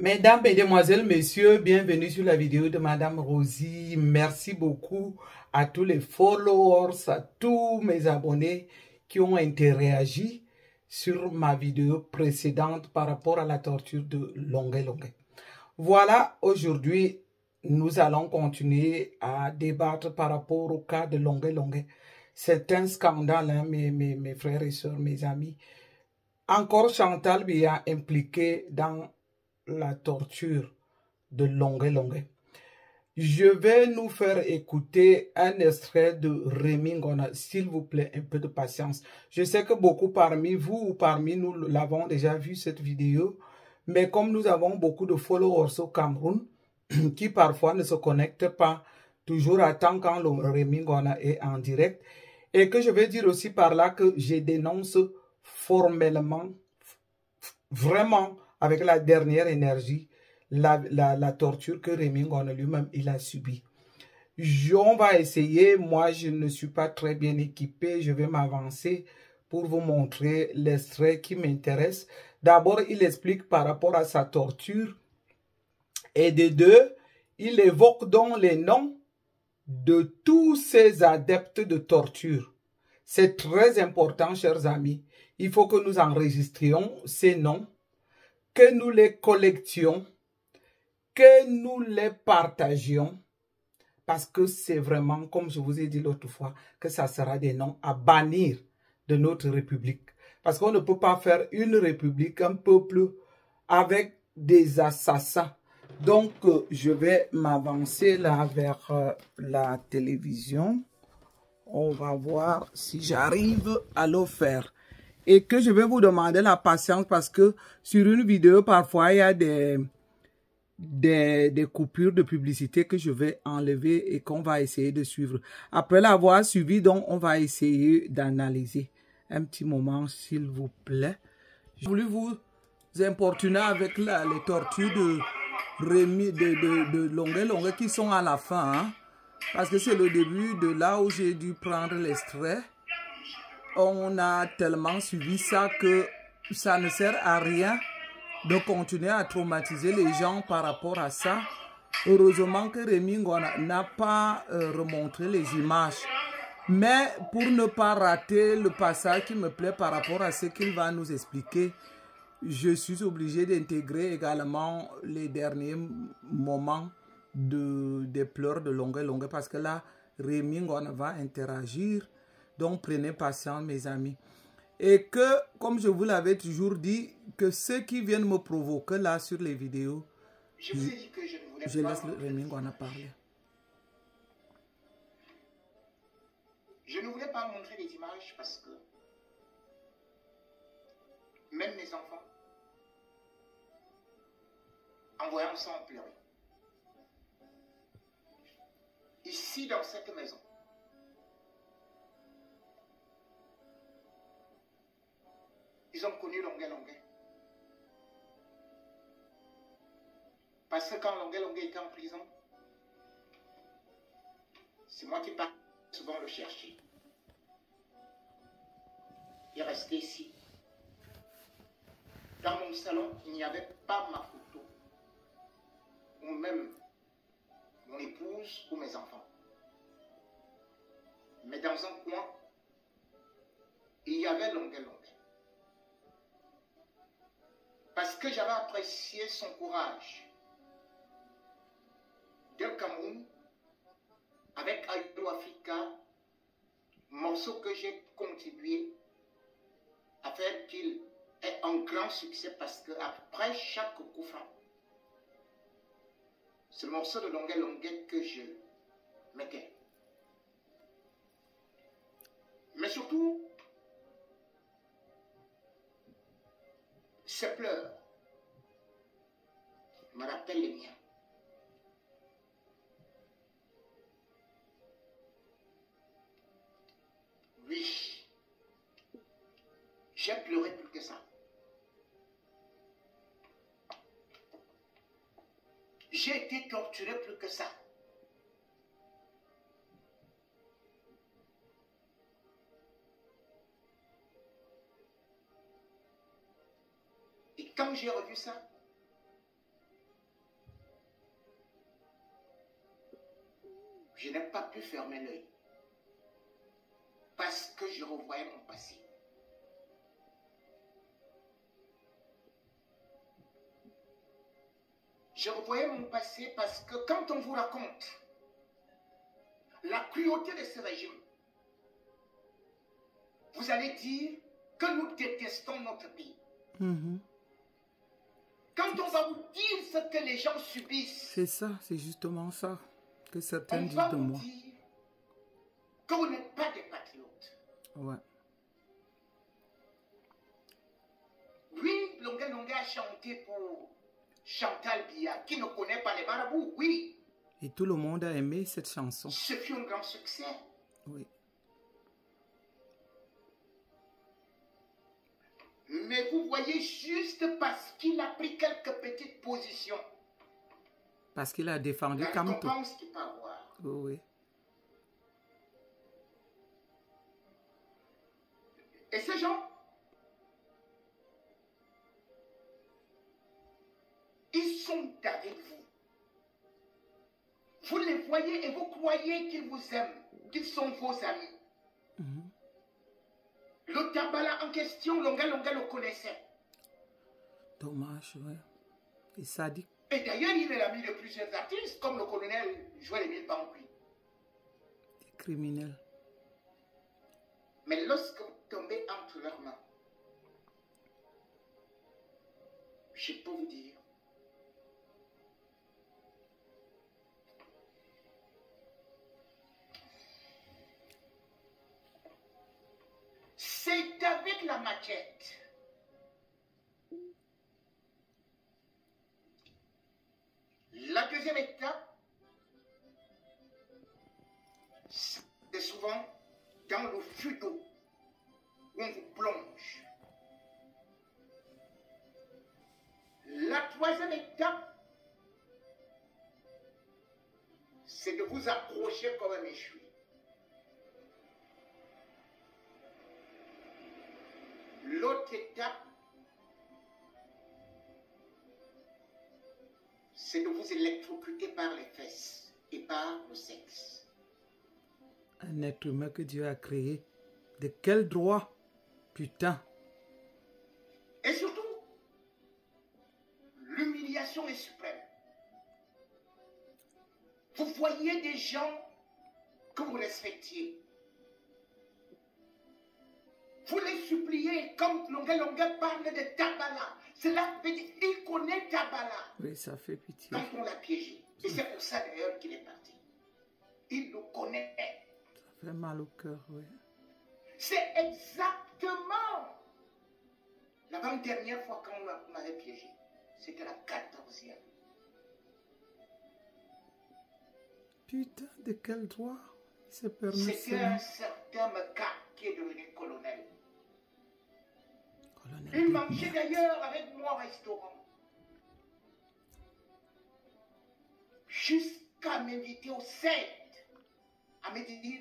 Mesdames, Mesdemoiselles, Messieurs, bienvenue sur la vidéo de Madame Rosie. Merci beaucoup à tous les followers, à tous mes abonnés qui ont interagi sur ma vidéo précédente par rapport à la torture de Longué Longué. Voilà, aujourd'hui, nous allons continuer à débattre par rapport au cas de Longué Longué. C'est un scandale, hein, mes frères et sœurs, mes amis. Encore Chantal Biya impliqué dans la torture de Longué Longué. Je vais nous faire écouter un extrait de Rémi Ngona. S'il vous plaît, un peu de patience. Je sais que beaucoup parmi vous ou parmi nous l'avons déjà vu cette vidéo, mais comme nous avons beaucoup de followers au Cameroun qui parfois ne se connectent pas toujours à temps quand le Rémi Ngona est en direct, et que je vais dire aussi par là que je dénonce formellement, vraiment avec la dernière énergie, la torture que Rémi Ngona lui-même il a subie. On va essayer, moi je ne suis pas très bien équipé, je vais m'avancer pour vous montrer l'extrait qui m'intéresse. D'abord, il explique par rapport à sa torture, et de deux, il évoque donc les noms de tous ces adeptes de torture. C'est très important, chers amis. Il faut que nous enregistrions ces noms, que nous les collections, que nous les partagions, parce que c'est vraiment, comme je vous ai dit l'autre fois, que ça sera des noms à bannir de notre République. Parce qu'on ne peut pas faire une République, un peuple, avec des assassins. Donc, je vais m'avancer là vers la télévision. On va voir si j'arrive à le faire. Et que je vais vous demander la patience parce que sur une vidéo, parfois, il y a des coupures de publicité que je vais enlever et qu'on va essayer de suivre. Après l'avoir suivi, donc, on va essayer d'analyser. Un petit moment, s'il vous plaît. J'ai voulu vous importuner avec les tortues de Rémi, de Longué Longué qui sont à la fin. Hein, parce que c'est le début de là où j'ai dû prendre l'extrait. On a tellement suivi ça que ça ne sert à rien de continuer à traumatiser les gens par rapport à ça. Heureusement que Rémi Ngona n'a pas remontré les images. Mais pour ne pas rater le passage qui me plaît par rapport à ce qu'il va nous expliquer, je suis obligé d'intégrer également les derniers moments des pleurs de Longué Longué parce que là, Rémi Ngona va interagir. Donc, prenez patience, mes amis. Et que, comme je vous l'avais toujours dit, que ceux qui viennent me provoquer là sur les vidéos, je laisse Rémi Ngona parler. Je ne voulais pas montrer les images parce que même mes enfants, en voyant ça, ont pleuré. Ici, dans cette maison, ils ont connu Longué Longué. Parce que quand Longué Longué était en prison, c'est moi qui partais souvent le chercher. Il est resté ici. Dans mon salon, il n'y avait pas ma photo, ou même mon épouse ou mes enfants. Mais dans un coin, il y avait Longué Longué. Parce que j'avais apprécié son courage. Dès le Cameroun, avec Aïdou Africa, morceau que j'ai contribué à faire qu'il ait un grand succès parce qu'après chaque coup franc, ce morceau de Longué Longué que je mettais. Mais surtout, ces pleurs me rappellent les miens. Oui, j'ai pleuré plus que ça. J'ai été torturé plus que ça. Et quand j'ai revu ça, je n'ai pas pu fermer l'œil. Parce que je revoyais mon passé. Je revoyais mon passé parce que quand on vous raconte la cruauté de ce régime, vous allez dire que nous détestons notre pays. Quand on va vous dire ce que les gens subissent, c'est ça, c'est justement ça que certains on disent va de vous moi. dire que vous n'êtes pas des patriotes. Ouais. Oui, Longa Longa a chanté pour Chantal Biya, qui ne connaît pas les marabouts, oui. Et tout le monde a aimé cette chanson. Ce fut un grand succès. Oui. Mais vous voyez, juste parce qu'il a pris quelques petites positions, Parce qu'il a défendu la Kamto. récompense qu'il peut avoir. Oui. Et ces gens, ils sont avec vous. Vous les voyez et vous croyez qu'ils vous aiment, qu'ils sont vos amis. Le Tabala en question, Longa Longa le connaissait. Dommage, oui. Et sadique. Et d'ailleurs, il est l'ami de plusieurs artistes, comme le colonel Joël Émile Bangui. Des criminels. Mais lorsque vous tombez entre leurs mains, je peux vous dire, c'est avec la maquette. La deuxième étape, c'est souvent dans le flux d'eau où on vous plonge. La troisième étape, c'est de vous accrocher comme un échoui. L'autre étape, c'est de vous électrocuter par les fesses et par le sexe. Un être humain que Dieu a créé. De quel droit? Putain. Et surtout, l'humiliation est suprême. Vous voyez des gens que vous respectiez. Vous les suppliez, comme Longa Longa parle de Tabala. Cela veut dire qu'il connaît Tabala. Oui, ça fait pitié. Quand on l'a piégé. Et c'est pour ça d'ailleurs qu'il est parti. Il le connaît. Ça fait mal au cœur, oui. C'est exactement l'avant-dernière fois qu'on m'avait piégé. C'était la 14e. Putain, de quel droit il s'est permis C'était ça? un certain Meka qui est devenu colonel. Colonel Il Big mangeait Mac. d'ailleurs avec moi au restaurant. Jusqu'à m'inviter au CED. À me dire,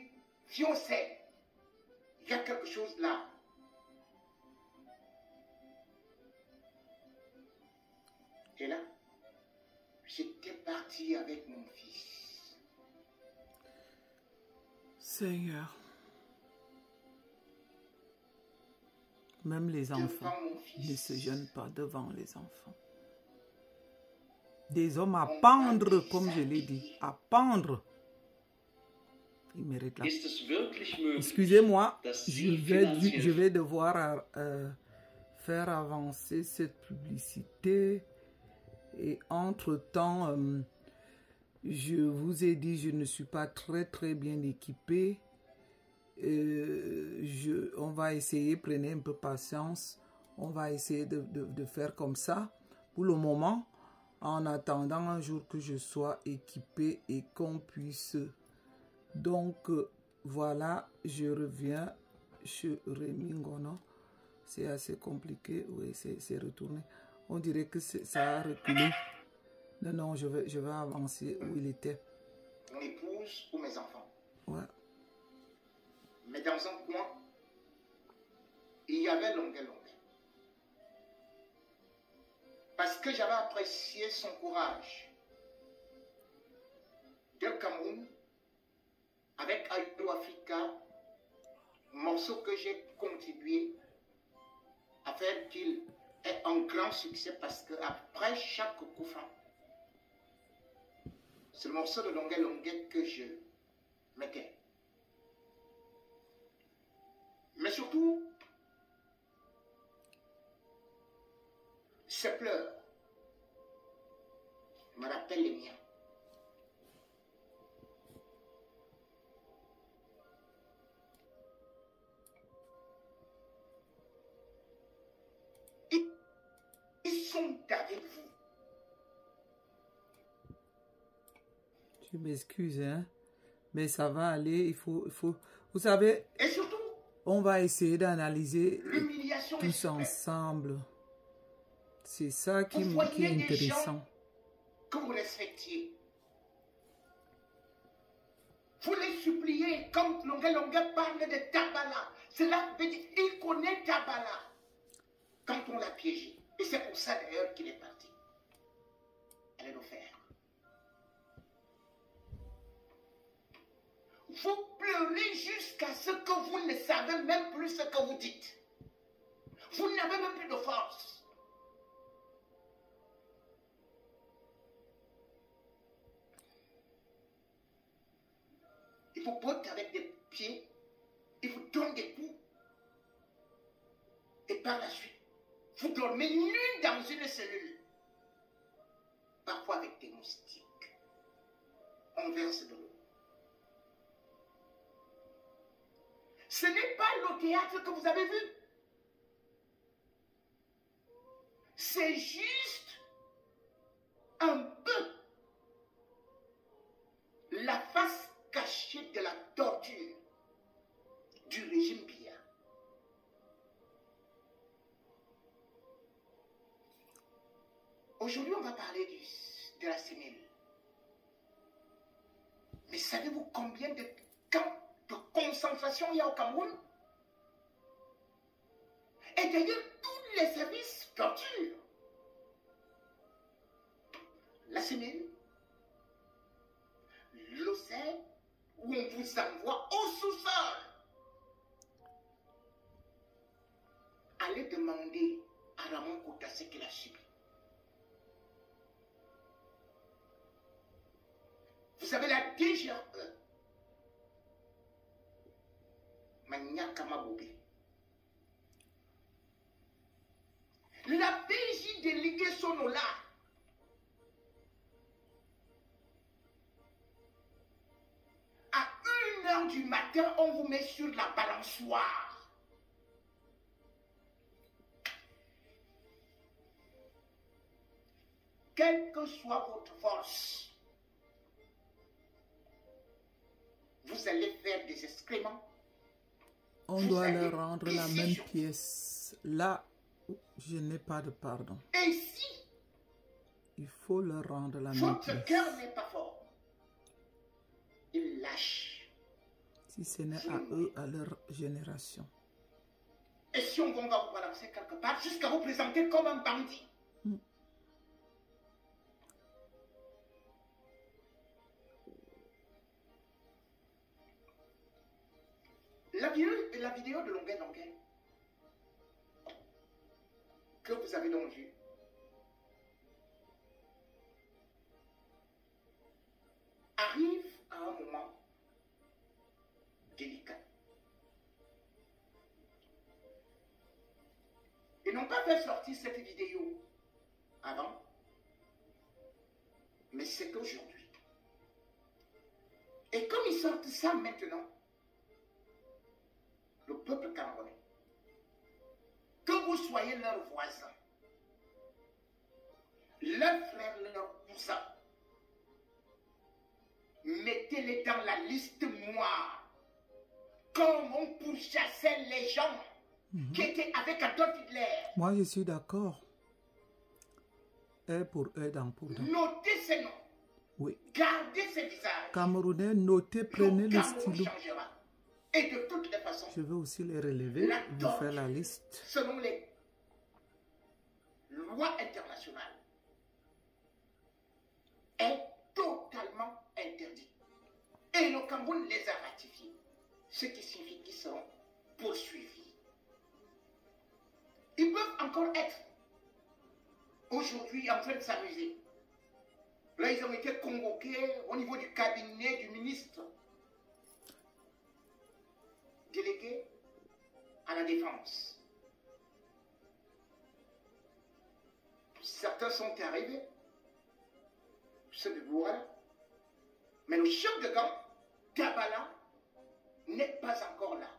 viens au CED. Il y a quelque chose là. Et là, j'étais parti avec mon fils. Seigneur. Même les enfants Devant mon fils. ne se gênent pas devant les enfants. Des hommes à pendre, comme je l'ai dit. À pendre. Ils méritent la... Ist es wirklich möglich, Excusez-moi, dass je Sie vais finanziell devoir faire avancer cette publicité. Et entre-temps, je vous ai dit, je ne suis pas très bien équipé. On va essayer, prenez un peu patience. On va essayer de faire comme ça pour le moment, en attendant un jour que je sois équipé et qu'on puisse... Donc, voilà, je reviens chez Rémi Ngono. C'est assez compliqué, oui, c'est retourné. On dirait que ça a reculé. Non, je vais avancer où il était. Mon épouse ou mes enfants. Ouais. Mais dans un coin, il y avait Longa Longa. Parce que j'avais apprécié son courage. Dès le Cameroun, avec Aïdou Africa, morceau que j'ai contribué à faire qu'il ait un grand succès parce qu'après chaque coup franc, c'est le morceau de Longuet Longuet que je mettais. Mais surtout, ces pleurs me rappellent les miens. Ils sont avec vous. Je m'excuse, hein, mais ça va aller, il faut, vous savez, Et surtout, on va essayer d'analyser l'humiliation tous ensemble. C'est ça qui vous est voyez des intéressant. gens que vous respectiez. Vous les suppliez, comme Longuet Longuet parle de Tabala. Cela veut dire il connaît Tabala quand on l'a piégé. Et c'est pour ça d'ailleurs qu'il est parti. Allez le faire. Vous pleurez jusqu'à ce que vous ne savez même plus ce que vous dites. Vous n'avez même plus de force. Il vous botte avec des pieds, il vous donne des coups. Et par la suite, vous dormez nu dans une cellule. Parfois avec des moustiques. On verse de l'eau. Ce n'est pas le théâtre que vous avez vu. C'est juste un peu la face cachée de la torture du régime Biya. Aujourd'hui, on va parler de la sémile. Mais savez-vous combien de camps de concentration il y a au Cameroun? Et d'ailleurs, tous les services torturent. La sémile, l'océan, où on vous envoie au sous-sol. Allez demander à Ramon Kouta ce qu'il a subi. Vous avez la DGE, Mania Maboubé. La PJ déléguée Sonola. À 1h du matin, on vous met sur la balançoire. Quelle que soit votre force, vous allez faire des excréments. On doit leur rendre la même pièce. Là, je n'ai pas de pardon. Et si il faut leur rendre la même votre pièce. cœur n'est pas fort, ils lâchent. Si ce n'est à eux, à leur génération. Et si on va vous balancer quelque part, jusqu'à vous présenter comme un bandit. La vidéo de Longuet Longuet que vous avez donc vue arrive à un moment délicat. Ils n'ont pas fait sortir cette vidéo avant, mais c'est aujourd'hui. Et comme ils sortent ça maintenant, le peuple camerounais, que vous soyez leurs voisins, leurs frères, leurs cousins, mettez-les dans la liste noire, comme on pourchassait les gens qui étaient avec Adolf Hitler. Moi, je suis d'accord. Pour eux, dans pour eux. Notez ces noms. Oui. Gardez ces visages. Camerounais, notez, prenez le Cameroun stylo. changera. Et de toutes les façons, Je vais aussi les relever, vous faire la liste. selon les lois internationales, est totalement interdite. Et le Cameroun les arrête. ce qui signifie qu'ils seront poursuivis. Ils peuvent encore être aujourd'hui en train de s'amuser. Là, ils ont été convoqués au niveau du cabinet du ministre délégué à la défense. Certains sont arrivés, ceux de Douala, mais le chef de gang, Dabala, n'est pas encore là.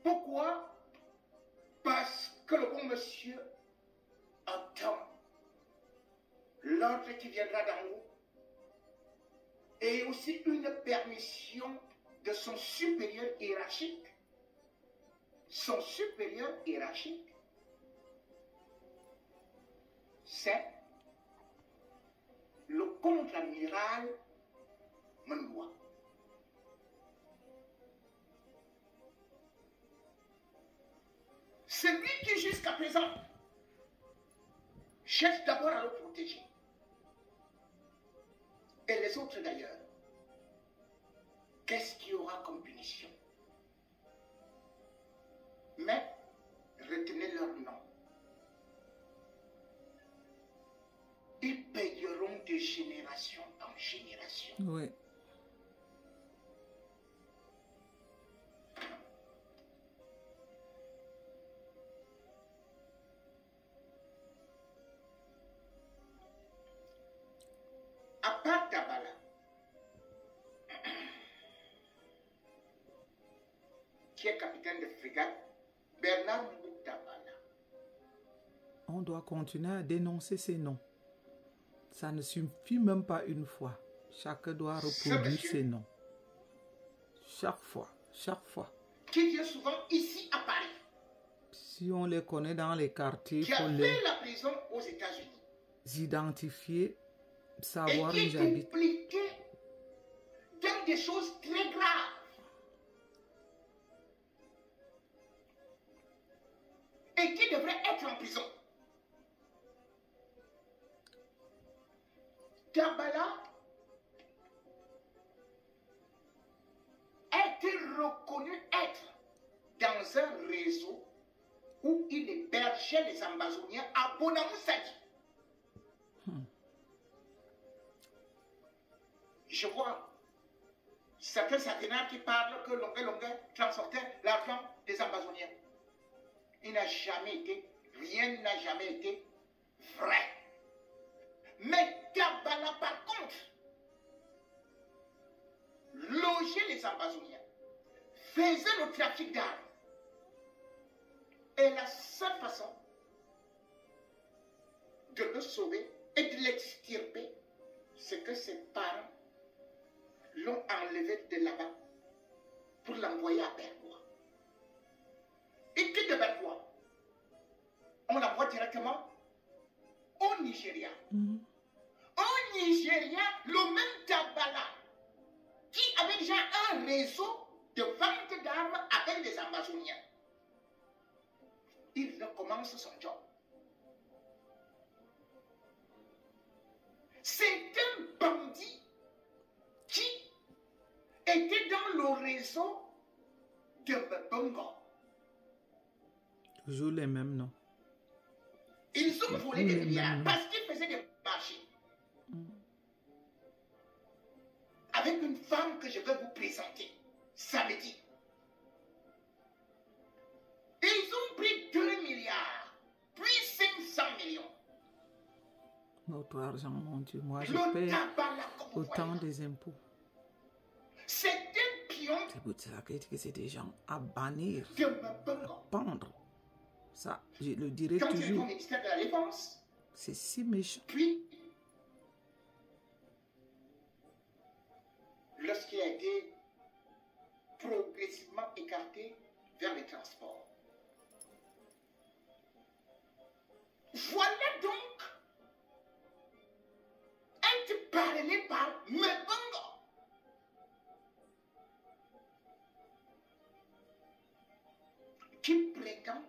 Pourquoi? Parce que le bon monsieur attend l'ordre qui viendra d'en haut et aussi une permission de son supérieur hiérarchique. Son supérieur hiérarchique, c'est le contre-amiral Mendoua. C'est lui qui, jusqu'à présent, cherche d'abord à le protéger. Et les autres d'ailleurs, qu'est-ce qu'il y aura comme punition? Mais retenez leur nom. Ils payeront de génération en génération. Oui. À part Dabala, qui est capitaine de frégate, Bernard Dabala. On doit continuer à dénoncer ces noms. Ça ne suffit même pas une fois. Chacun doit reproduire ses noms. Chaque fois, chaque fois. Qui vient souvent ici à Paris. Si on les connaît dans les quartiers, il qui faut a les fait la prison aux États-Unis. identifier, savoir où Et ils qui est habitent. impliqué dans des choses très graves. Et qui devrait être en prison. Dabala a été reconnu être dans un réseau où il hébergeait les Ambazoniens à Bonamoussadi. Je vois certains centenaires qui parlent que Longuet transportait l'argent des Ambazoniens. Il n'a jamais été, rien n'a jamais été vrai. Mais Dabala, par contre, logeait les Ambazoniens, faisait le trafic d'armes. Et la seule façon de le sauver et de l'extirper, c'est que ses parents l'ont enlevé de là-bas pour l'envoyer à Bergois. Et qui de Bergois? On l'envoie directement au Nigeria. Au Nigeria, le même Dabala qui avait déjà un réseau de vente d'armes avec les Ambazoniens. Il recommence son job. C'est un bandit qui était dans le réseau de Mbongo. Toujours les mêmes noms. Ils ont volé des milliards parce qu'ils faisaient des marchés. Avec une femme que je vais vous présenter samedi. Et ils ont pris 2 milliards, puis 500 millions. Notre argent, mon Dieu, moi je Le paie Dabala, comme vous autant voyez, des impôts. c'est un pion C'est pour ça que c'est des gens à bannir, de Mbongo. à pendre. Ça, je le dirai Quand il est au toujours. ministère de la Défense, C'est si méchant. puis lorsqu'il a été progressivement écarté vers les transports. Voilà donc être parrainé par Mbongo. Qui prétend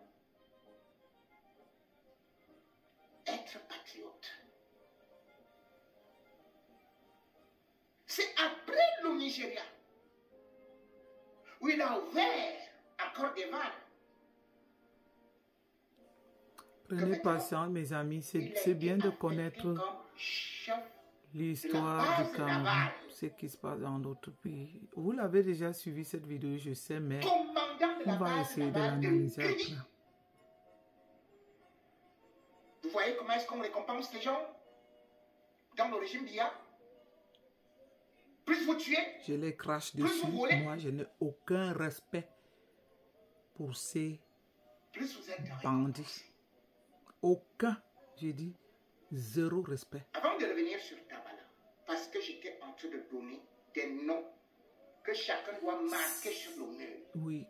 être patriote. C'est après le Nigeria où il a ouvert encore des vannes. Prenez patience, mes amis. C'est bien de connaître l'histoire du Cameroun, ce qui se passe dans d'autres pays. Vous l'avez déjà suivi cette vidéo, je sais, mais on va essayer de l'analyser après. Vous voyez comment est-ce qu'on récompense les gens dans le régime Biya? Plus vous tuez, je les crache dessus. Moi, je n'ai aucun respect pour ces bandits. Aucun, j'ai dit, zéro respect. Avant de revenir sur Tabala, parce que j'étais en train de donner des noms que chacun doit marquer sur le mur. Oui,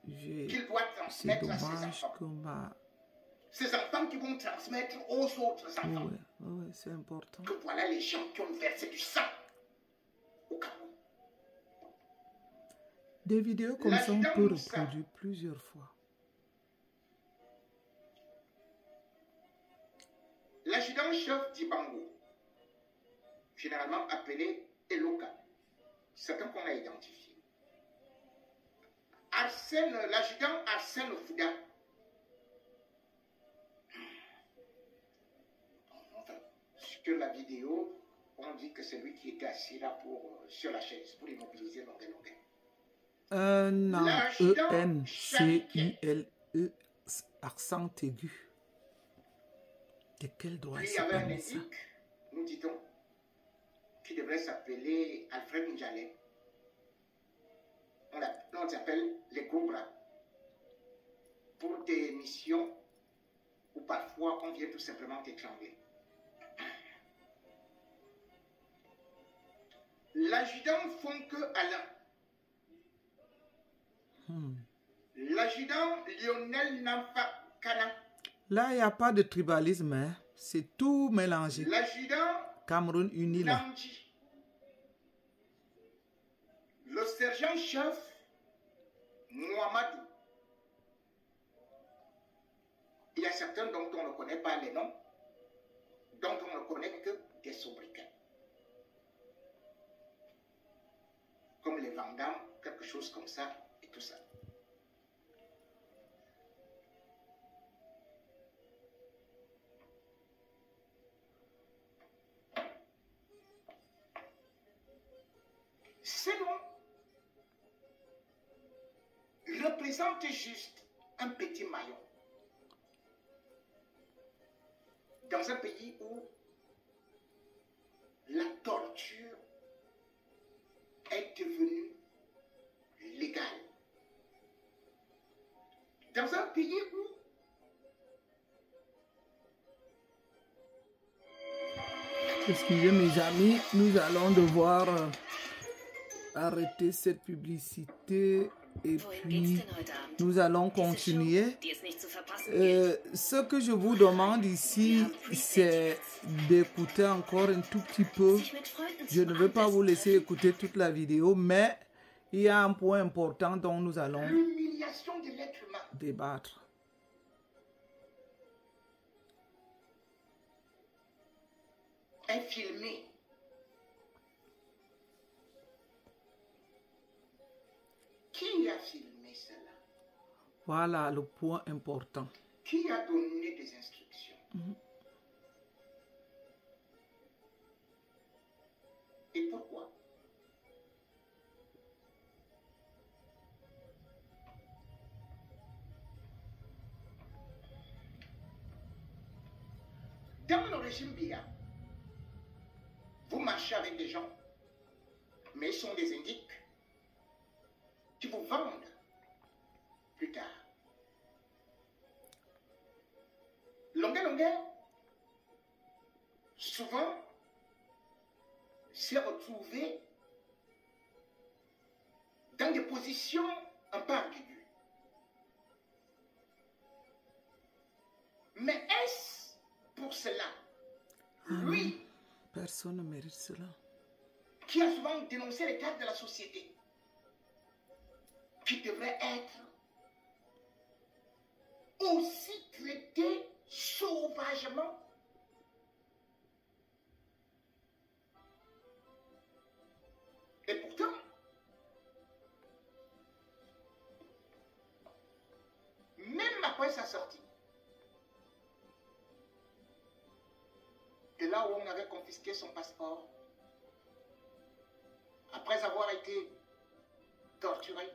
qu'il doit transmettre à ses enfants. Ces enfants qui vont transmettre aux autres enfants. Oui, c'est important. Que voilà les gens qui ont versé du sang au Cameroun. Des vidéos comme ça, on peut reproduire plusieurs fois. L'adjudant-chef d'Ibango, généralement appelé Eloka, certains qu'on a identifié. L'adjudant Arsène Fouda. Sur la vidéo, on dit que c'est lui qui était assis là sur la chaise pour immobiliser Longuet. Non, E-N-C-U-L-E, accent aigu. De quel droit il y avait un indique, nous dit-on, qui devrait s'appeler Alfred Ndjalé. On l'appelle les gros bras. Pour des missions où parfois on vient tout simplement t'étrangler. L'adjudant Fonke Alain. L'adjudant Lionel Namfa Kana. Là, il n'y a pas de tribalisme, hein. C'est tout mélangé. L'adjudant Cameroun uni là. Namji. Le sergent-chef Mohamedou. Il y a certains dont on ne connaît pas les noms, dont on ne connaît que des sobriquets. Comme les Vandam, quelque chose comme ça et tout ça. Ces noms représentent juste un petit maillon dans un pays où la torture est devenue légale. Dans un pays où excusez mes amis, nous allons devoir arrêter cette publicité et puis nous allons continuer. Ce que je vous demande ici, c'est d'écouter encore un tout petit peu. Je ne veux pas vous laisser écouter toute la vidéo, mais il y a un point important dont nous allons débattre. Filmé. Qui a filmé cela? Voilà le point important. Qui a donné des instructions? Et pourquoi? Dans le régime Biya, vous marchez avec des gens, mais ils sont des indiques qui vous vendent plus tard. Longuet, souvent, s'est retrouvé dans des positions un peu ambiguës. Mais est-ce pour cela, lui, personne ne mérite cela, qui a souvent dénoncé l'état de la société, qui devrait être aussi traité sauvagement? Et pourtant, après sa sortie, de là où on avait confisqué son passeport, après avoir été torturé,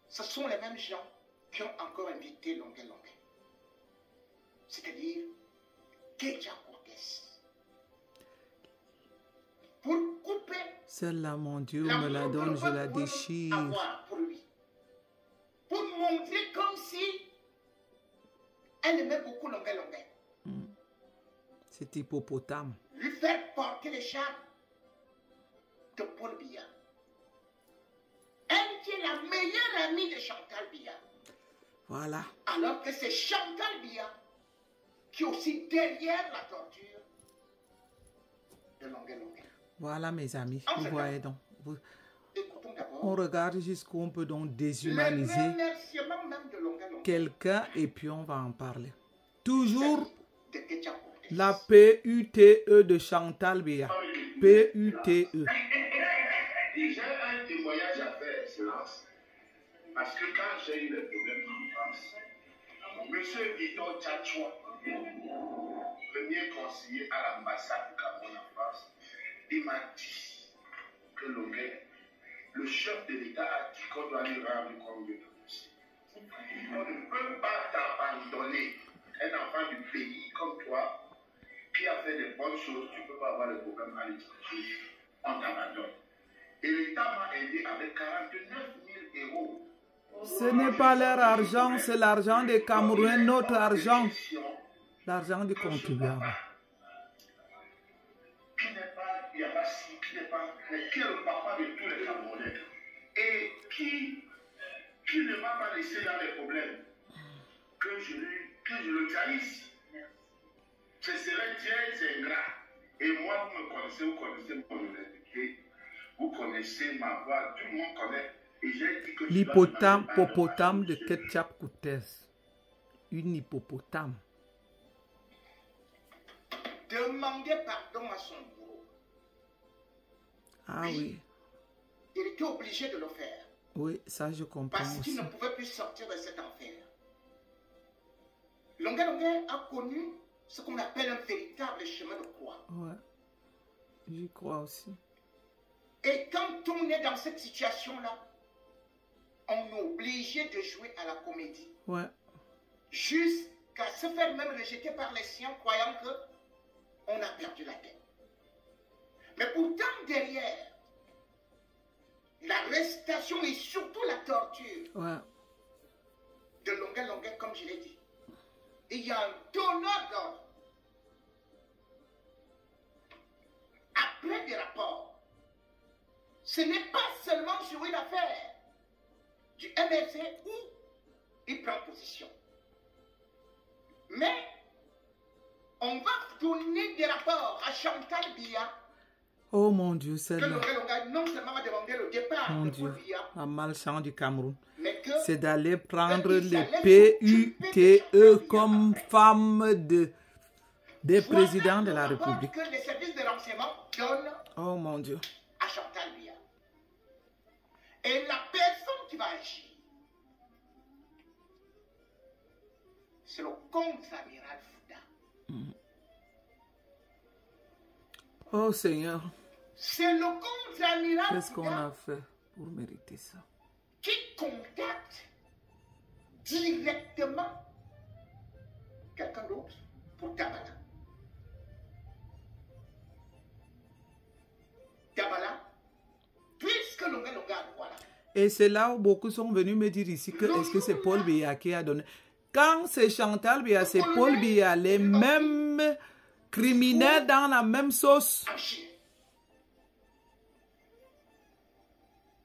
ce sont les mêmes gens qui ont encore invité Longuet Longuet. C'est-à-dire Ketia Cortés. Pour couper celle-là, mon Dieu, me la donne, je la déchire. Pour lui. Pour montrer comme si elle aimait beaucoup Longuet Longuet. Cet hippopotame. Lui faire porter les chars de Paul Biya. Elle qui est la meilleure amie de Chantal Biya. Voilà. Alors que c'est Chantal Biya qui est aussi derrière la torture de Longuet Longuet. Voilà, mes amis, vous voyez donc. Écoutons d'abord. On regarde jusqu'où on peut donc déshumaniser quelqu'un et puis on va en parler. Toujours la PUTE de Chantal Biya. PUTE. J'ai un témoignage à faire, Excellence, parce que quand j'ai eu des problèmes en France, M. Victor Tchatchoua, premier conseiller à l'ambassade du Cameroun en France, il m'a dit que le chef de l'État a dit qu'on doit lui rendre compte de tout ceci. On ne peut pas t'abandonner. Un enfant du pays comme toi, qui a fait des bonnes choses, tu ne peux pas avoir de problème à l'étranger. On t'abandonne. Et l'État m'a aidé avec 49 000 euros. Ce n'est pas leur argent, c'est l'argent des Camerounais, notre argent. L'argent du contribuable. Qui n'est pas Yabassi, qui n'est pas, mais qui est le papa de tous les Camerounais. Et qui ne m'a pas laissé dans les problèmes. Que je le trahisse. Ce serait très ingrat. Et moi, vous me connaissez mon honnêteté. Vous connaissez ma voix, tout le monde connaît. L'hippopotame de Ketia Cortés. Une hippopotame. Demandez pardon à son bourreau. Ah oui. Il était obligé de le faire. Oui, ça je comprends. Parce qu'il ne pouvait plus sortir de cet enfer. Longuet Longuet a connu ce qu'on appelle un véritable chemin de croix. Ouais, j'y crois aussi. Et quand on est dans cette situation-là, on est obligé de jouer à la comédie. Ouais. Jusqu'à se faire même rejeter par les siens, croyant qu'on a perdu la tête. Mais pourtant, derrière, l'arrestation et surtout la torture de Longuet Longuet, comme je l'ai dit, il y a un donneur d'ordre. Après des rapports, ce n'est pas seulement sur une affaire du MLC où il prend position. Mais on va donner des rapports à Chantal Biya. Oh mon Dieu, celle-là. Non seulement va demander le départ mon de Dieu, Paul Biya, la malchance du Cameroun. c'est d'aller prendre les PUTE comme femme des présidents de la République. Que les services de renseignement donnent oh mon Dieu. À Chantal Biya. Et la personne qui va agir, c'est le contre-amiral Fouda. Oh Seigneur. C'est le contre-amiral Fouda. Qu'est-ce qu'on a fait pour mériter ça? Qui contacte directement quelqu'un d'autre pour Dabala. Dabala, puisque Longuet Longuet a droit là. Et c'est là où beaucoup sont venus me dire ici que est-ce que c'est Paul Biya qui a donné. Quand c'est Chantal Biya, c'est Paul Biya, les mêmes criminels dans la même sauce.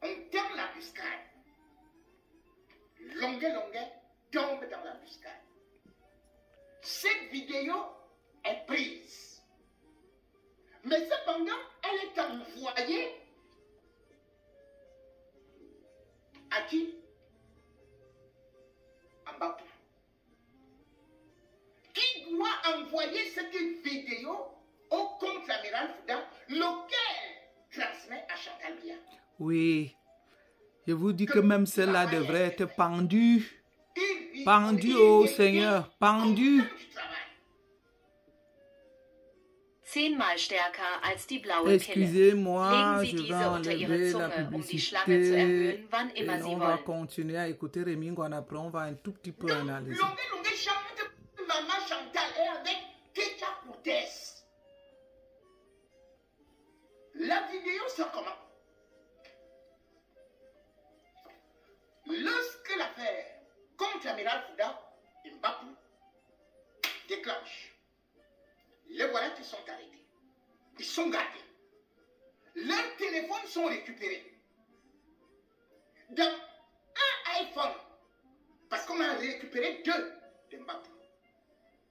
On tient la buscade. Longuet Longuet tombe dans la buscade. Cette vidéo est prise. Mais cependant, elle est envoyée à qui? À Bapou. Qui doit envoyer cette vidéo au contre-amiral Fouda, lequel transmet à Chantal Biya. Oui. Je vous dis que même celle-là devrait être pendue. Pendue au Seigneur. Pendue. 10-mal stärker als die blaue Pille. Excusez-moi, Legen Sie je vais diese unter Ihre enlever la Zunge, die Schlange zu publicité. erhöhen, wann Et immer Sie on va wollen. continuer à écouter Remingo. Après, on va un tout petit peu analyser. Longue chante Maman Chantal est avec Kecha Koutes. La vidéo, c'est comment? Lorsque l'affaire contre l'amiral Fouda et Mbapou déclenche, les voilà qui sont arrêtés. Ils sont gardés. Leurs téléphones sont récupérés. Dans un iPhone, parce qu'on a récupéré 2 de Mbapou.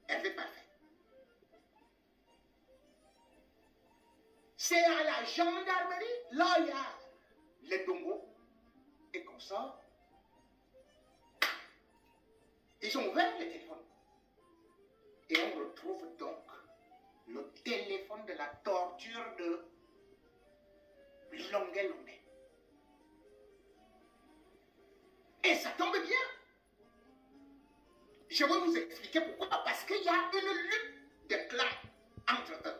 Hervé Parfait. C'est à la gendarmerie, là il y a les dongos et comme ça. Ils ont ouvert le téléphone. Et on retrouve donc le téléphone de la torture de Longuet. Et ça tombe bien. Je vais vous expliquer pourquoi. Parce qu'il y a une lutte de clans entre eux.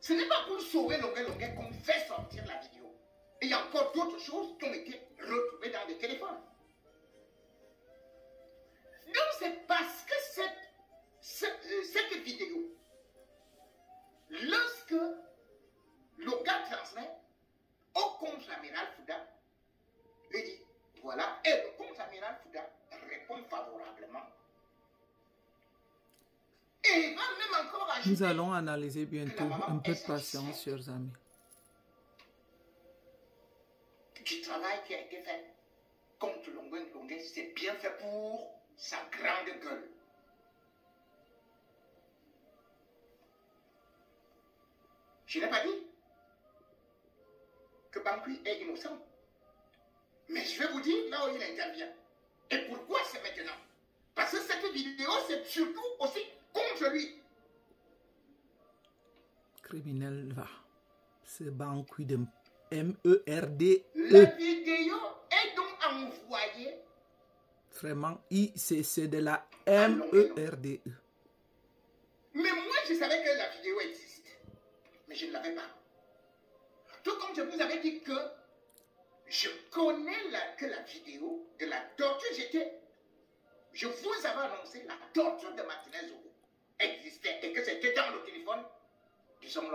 Ce n'est pas pour sauver Longuet qu'on fait sortir la vidéo. Et il y a encore d'autres choses qui ont été retrouvées dans les téléphones. Donc c'est parce que cette vidéo, lorsque le gars transmet au contre-amiral Fouda, il dit voilà, et le contre-amiral Fouda répond favorablement. Et il va même encore ajouter. Nous allons analyser bientôt. Un peu de patience, chers amis. Du travail qui a été fait contre Longuet, c'est bien fait pour sa grande gueule. Je n'ai pas dit que Bangui est innocent. Mais je vais vous dire là où il intervient. Et pourquoi c'est maintenant? Parce que cette vidéo, c'est surtout aussi contre lui. Criminel va. C'est Bangui de MERDE. La vidéo est donc envoyée. Vraiment, c'est de la MERDE. Mais moi, je savais que la vidéo existe. Mais je ne l'avais pas. Tout comme je vous avais dit que je connais que la vidéo de la torture, je vous avais annoncé la torture de Martinez Zogo existait et que c'était dans le téléphone du Sommet.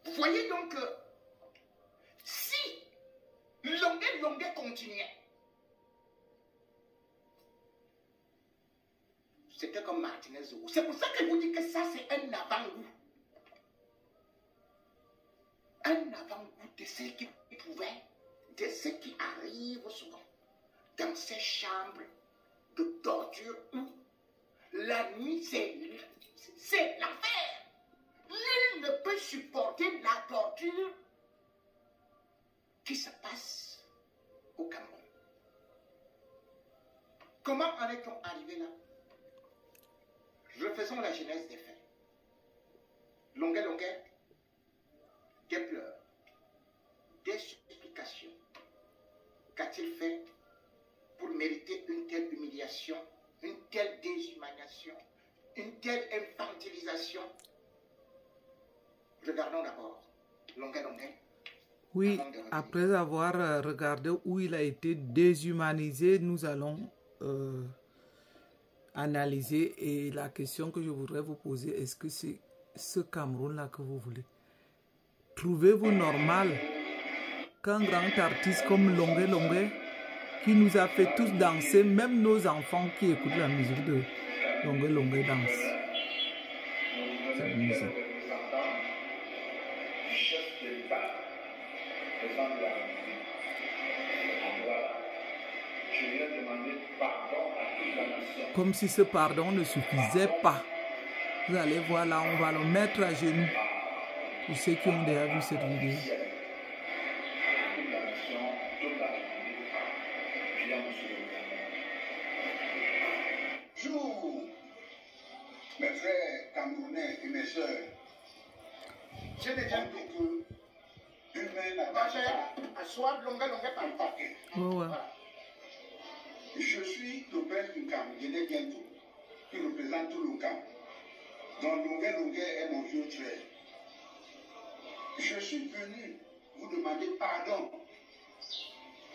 Vous voyez donc que si Longuet continuait, c'était comme Martinez Zogo. C'est pour ça que je vous dis que ça c'est un avant-goût. Un avant-goût de ce qui pouvait, de ce qui arrive souvent dans ces chambres de torture où la nuit c'est l'enfer. Nul ne peut supporter la torture qui se passe au Cameroun. Comment en est-on arrivé là? Refaisons la genèse des faits. Longuet, des pleurs, des supplications. Qu'a-t-il fait pour mériter une telle humiliation, une telle déshumanisation, une telle infantilisation? Regardons d'abord Longuet. Oui, après avoir regardé où il a été déshumanisé, nous allons analyser. Et la question que je voudrais vous poser, est-ce que c'est ce Cameroun-là que vous voulez? Trouvez-vous normal qu'un grand artiste comme Longuet, qui nous a fait tous danser, même nos enfants qui écoutent la musique de Longuet dansent? C'est musique. Comme si ce pardon ne suffisait pas. Vous allez voir là, on va le mettre à genoux. Pour ceux qui ont déjà vu cette vidéo. Bonjour, mes frères Camerounais et mes soeurs, J'ai déjà on dit que une main n'a Moi, pas j'ai asseoir longueur par un paquet. Voilà. Je suis le prince du Cam, je l'ai bientôt, qui représente tout le Cam. Donc Longuet est mon vieux frère. Je suis venu vous demander pardon.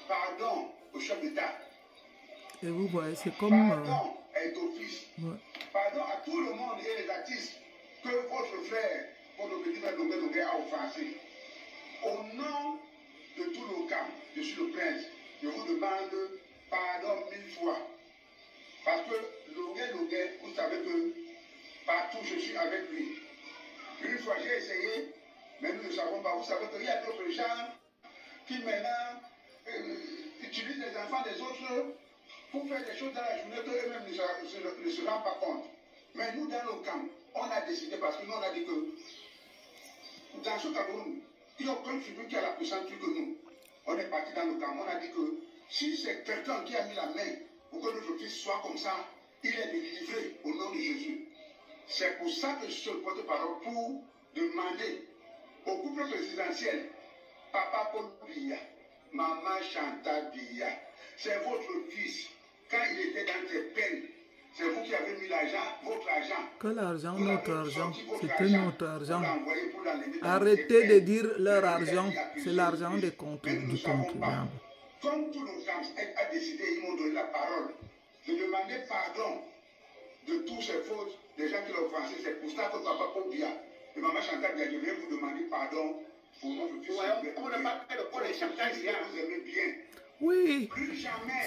Pardon au chef d'État. Et vous voyez, c'est comme... Pardon à Etofis. Ouais. Pardon à tout le monde et les artistes que votre frère, votre petit frère Longuet a offensé. Au nom de tout le Cam, je suis le prince. Je vous demande pardon 1000 fois. Parce que Longuet, vous savez que partout je suis avec lui. Une fois j'ai essayé, mais nous ne savons pas. Vous savez qu'il y a d'autres gens qui maintenant utilisent les enfants des autres pour faire des choses dans la journée qu'eux-mêmes ne se rendent pas compte. Mais nous, dans le camp, on a décidé, parce que nous, on a dit que dans ce Cameroun, il n'y a aucun tribun qui a la puissance que nous. On est parti dans le camp, on a dit que si c'est quelqu'un qui a mis la main pour que notre fils soit comme ça, il est délivré au nom de Jésus. C'est pour ça que je suis le porte-parole pour demander au couple présidentiel, Papa Paul Biya, Maman Chantal Biya, c'est votre fils. Quand il était dans ses peines, c'est vous qui avez mis l'argent, votre argent. Que l'argent, notre argent, c'était notre argent. Arrêtez de dire leur argent, c'est l'argent du contribuable. Comme tout le camp a décidé, ils m'ont donné la parole de demander pardon de tous ces fautes des gens qui l'ont offensé. C'est pour ça que Papa Pobia et Maman Chantal Biya, je viens vous demander pardon pour notre fils. Vous aimez bien. Oui,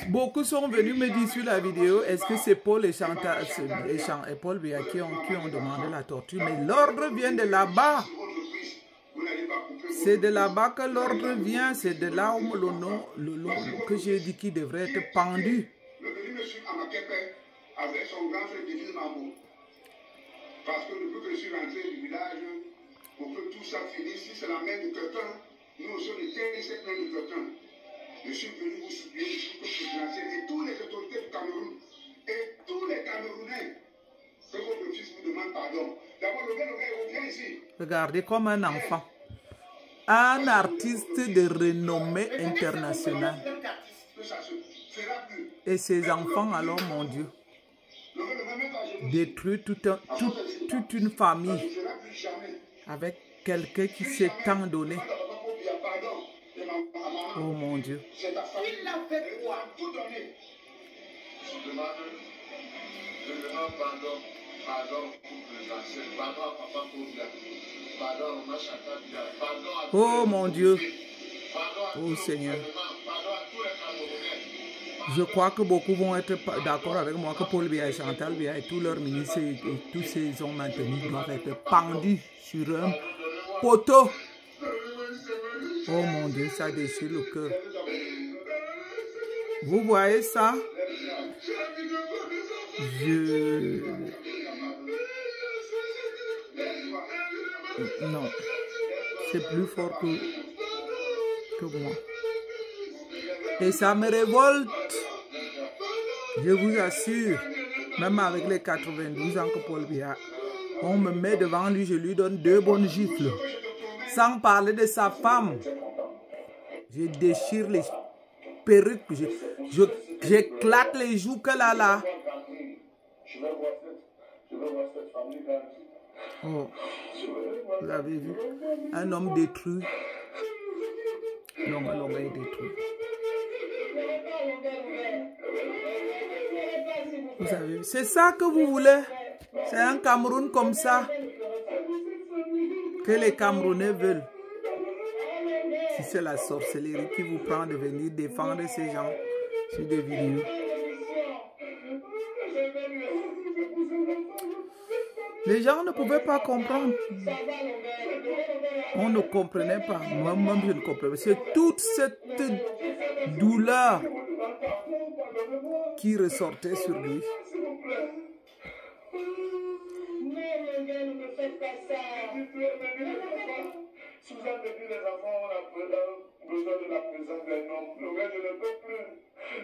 beaucoup sont venus me dire sur la vidéo, est-ce que c'est Paul et Paul Biya qui ont demandé la torture? Mais l'ordre vient de là-bas. C'est de là-bas que l'ordre vient, c'est de là où le nom que j'ai dit qu'il devrait être pendu. Le venu monsieur Amakepe avec son grand frère David Mambo. Parce que depuis que je suis rentré du village, pour que tout ça finisse, si c'est la main de quelqu'un, nous aussi on était cette main de quelqu'un. Je suis venu vous supplier pour que et tous les autorités du Cameroun et tous les Camerounais que votre fils vous demande pardon. D'abord, le gars revient ici. Regardez comme un enfant. Un artiste de renommée internationale. Et ses enfants, alors, mon Dieu, détruit toute une famille avec quelqu'un qui s'est tant donné. Oh mon Dieu. Il a fait quoi? Tout donné. Je demande pardon pour les anciens, pardon à Papa Pobia, pardon à Maman Chantal Biya, pardon à tous Oh mon Dieu. oh Seigneur. Pardon à tous les Camerounais. Je crois que beaucoup vont être d'accord avec moi que Paul Biya et Chantal Biya et tous leurs ministres et tous ces hommes maintenus doivent être pendus sur un poteau. Oh mon Dieu, ça déchire le cœur. Vous voyez ça? Non. C'est plus fort que moi. Et ça me révolte. Je vous assure. Même avec les 92 ans que Paul Biya, on me met devant lui, je lui donne 2 bonnes gifles. Sans parler de sa femme. Je déchire les perruques. J'éclate les joues que là. Oh, vous avez vu? Un homme détruit. L'homme est détruit. Vous avez vu? C'est ça que vous voulez? C'est un Cameroun comme ça que les Camerounais veulent. Si c'est la sorcellerie qui vous prend de venir défendre ces gens sur des vidéos. Les gens ne pouvaient pas comprendre. On ne comprenait pas. Moi-même, je ne comprenais pas. C'est toute cette douleur qui ressortait sur lui. Si vous avez dit les enfants, on a besoin de la présence d'un homme. Le gars, je ne peux plus.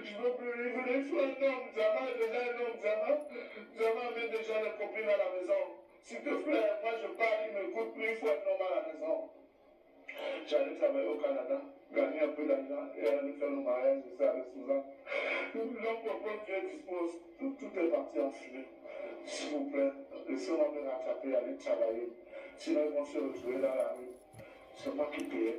Je ne peux plus. Il voulait que je sois un homme. Zama est déjà un homme. Zama amène déjà les copines à la maison. S'il te plaît, moi je parle, il m'écoute plus, il faut être normal à la maison. J'allais travailler au Canada, gagner un peu d'argent et aller faire le mariage, je sais, avec Suzanne. L'homme propose, Dieu dispose, tout est parti en fumée. S'il vous plaît, laissez-moi me rattraper, aller travailler. Sinon, ils vont se retrouver dans la rue. C'est moi qui paye.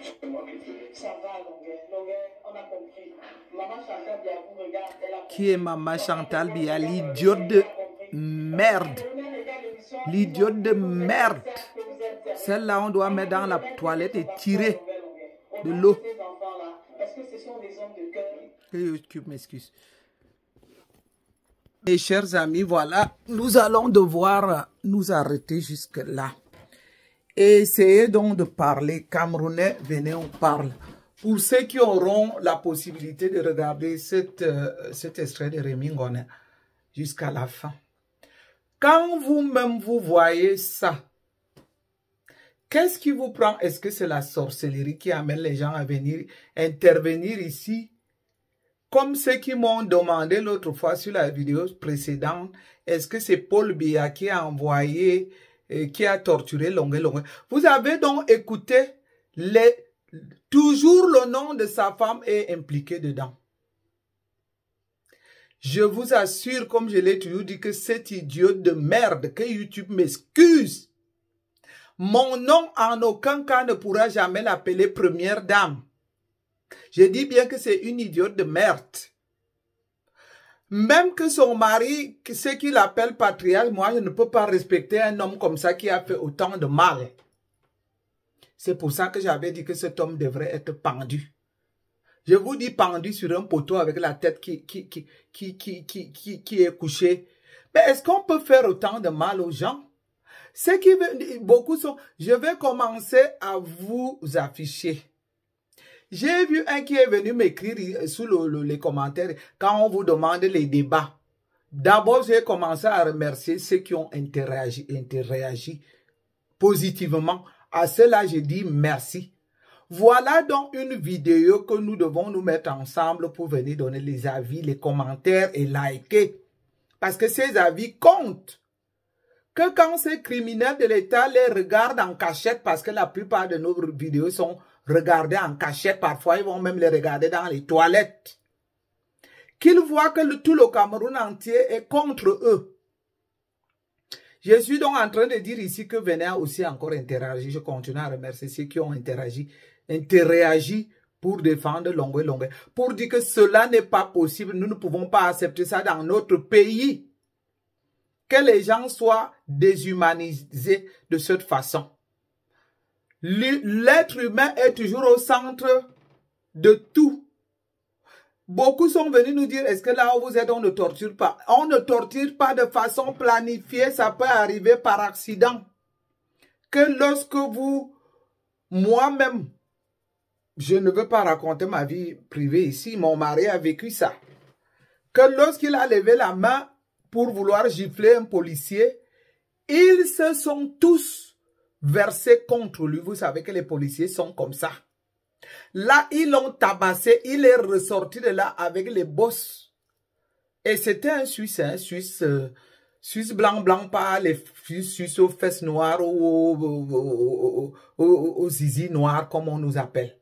C'est moi qui paye. Ça va, Longuet. Longuet, on a compris. Maman Chantal Biya, vous regarde, elle a compris. Qui est Maman Chantal Biya, l'idiote de merde. L'idiote de merde. Celle-là, on doit mettre dans la toilette et tirer de l'eau. YouTube m'excuse. Mes chers amis, voilà, nous allons devoir nous arrêter jusque là. Et essayez donc de parler camerounais, venez on parle. Pour ceux qui auront la possibilité de regarder cet extrait de Rémi Ngoné jusqu'à la fin. Quand vous-même vous voyez ça, qu'est-ce qui vous prend? Est-ce que c'est la sorcellerie qui amène les gens à venir intervenir ici? Comme ceux qui m'ont demandé l'autre fois sur la vidéo précédente, est-ce que c'est Paul Biya qui a envoyé, qui a torturé Longuet Longuet? Vous avez donc écouté, toujours le nom de sa femme est impliqué dedans. Je vous assure, comme je l'ai toujours dit, que cet idiot de merde, que YouTube m'excuse. Mon nom en aucun cas ne pourra jamais l'appeler première dame. Je dis bien que c'est une idiote de merde. Même que son mari, ce qu'il appelle patriarche, moi je ne peux pas respecter un homme comme ça qui a fait autant de mal. C'est pour ça que j'avais dit que cet homme devrait être pendu. Je vous dis pendu sur un poteau avec la tête qui est couchée. Mais est-ce qu'on peut faire autant de mal aux gens? Ce qui veut, beaucoup sont... Je vais commencer à vous afficher. J'ai vu un qui est venu m'écrire sous les commentaires quand on vous demande les débats. D'abord, j'ai commencé à remercier ceux qui ont interréagi positivement. À cela, je dis merci. Voilà donc une vidéo que nous devons nous mettre ensemble pour venir donner les avis, les commentaires et liker. Parce que ces avis comptent. Que quand ces criminels de l'État les regardent en cachette, parce que la plupart de nos vidéos sont regardées en cachette, parfois ils vont même les regarder dans les toilettes, qu'ils voient que tout le Cameroun entier est contre eux. Je suis donc en train de dire ici que venez aussi encore interagir. Je continue à remercier ceux qui ont interréagi pour défendre Longuet Longuet, pour dire que cela n'est pas possible. Nous ne pouvons pas accepter ça dans notre pays. Que les gens soient déshumanisés de cette façon. L'être humain est toujours au centre de tout. Beaucoup sont venus nous dire, est-ce que là où vous êtes, on ne torture pas? On ne torture pas de façon planifiée, ça peut arriver par accident. Que lorsque vous, moi-même, je ne veux pas raconter ma vie privée ici, mon mari a vécu ça. Que lorsqu'il a levé la main pour vouloir gifler un policier, ils se sont tous versés contre lui. Vous savez que les policiers sont comme ça. Là, ils l'ont tabassé, il est ressorti de là avec les bosses. Et c'était un Suisse, Suisse blanc, pas les Suisses aux fesses noires ou aux zizi noirs, comme on nous appelle.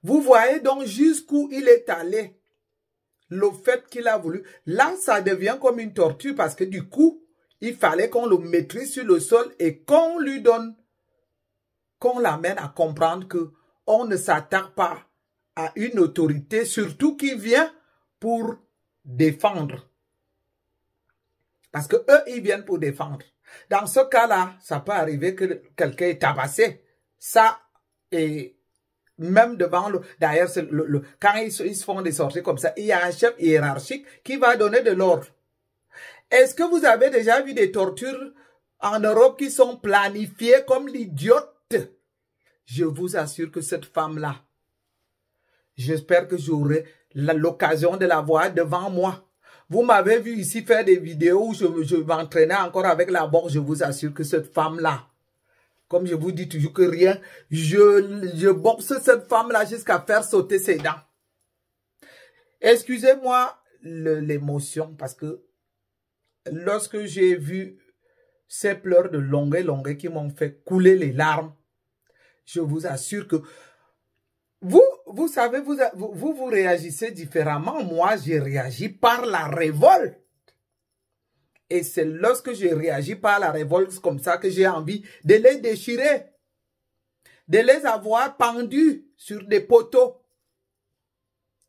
Vous voyez donc jusqu'où il est allé. Le fait qu'il a voulu, là, ça devient comme une torture parce que du coup, il fallait qu'on le maîtrise sur le sol et qu'on lui donne, qu'on l'amène à comprendre que on ne s'attaque pas à une autorité, surtout qui vient pour défendre. Parce que eux, ils viennent pour défendre. Dans ce cas-là, ça peut arriver que quelqu'un est tabassé. Ça, et même devant le... D'ailleurs, quand ils se font des sorties comme ça, il y a un chef hiérarchique qui va donner de l'ordre. Est-ce que vous avez déjà vu des tortures en Europe qui sont planifiées comme l'idiote? Je vous assure que cette femme-là, j'espère que j'aurai l'occasion de la voir devant moi. Vous m'avez vu ici faire des vidéos où je m'entraînais encore avec la boxe. Je vous assure que cette femme-là, comme je vous dis toujours que rien, je boxe cette femme-là jusqu'à faire sauter ses dents. Excusez-moi l'émotion parce que lorsque j'ai vu ces pleurs de Longué qui m'ont fait couler les larmes, je vous assure que vous savez, vous réagissez différemment. Moi, j'ai réagi par la révolte. Et c'est lorsque j'ai réagi par la révolte comme ça que j'ai envie de les déchirer, de les avoir pendus sur des poteaux.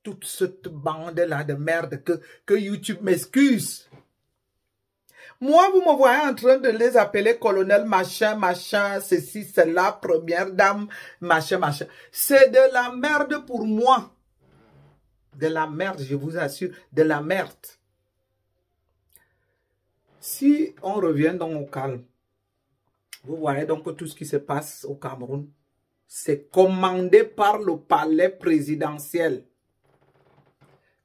Toute cette bande-là de merde que YouTube m'excuse. Moi, vous me voyez en train de les appeler colonel machin, ceci, cela, première dame, machin. C'est de la merde pour moi. De la merde, je vous assure, de la merde. Si on revient donc au calme, vous voyez donc que tout ce qui se passe au Cameroun, c'est commandé par le palais présidentiel.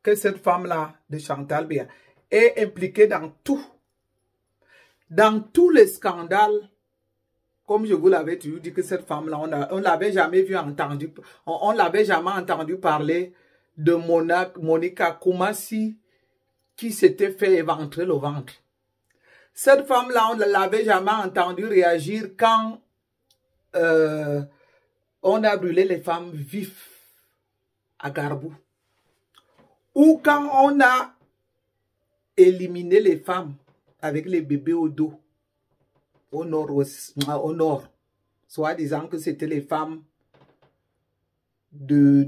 Que cette femme-là de Chantal Biya est impliquée dans tout. Dans tous les scandales, comme je vous l'avais toujours dit, que cette femme-là, on l'avait jamais vu entendu, on l'avait jamais entendu parler de Monica Koumassi qui s'était fait éventrer le ventre. Cette femme-là, on ne l'avait jamais entendu réagir quand on a brûlé les femmes vives à Garbou. Ou quand on a éliminé les femmes avec les bébés au dos, au nord, soit disant que c'était les femmes des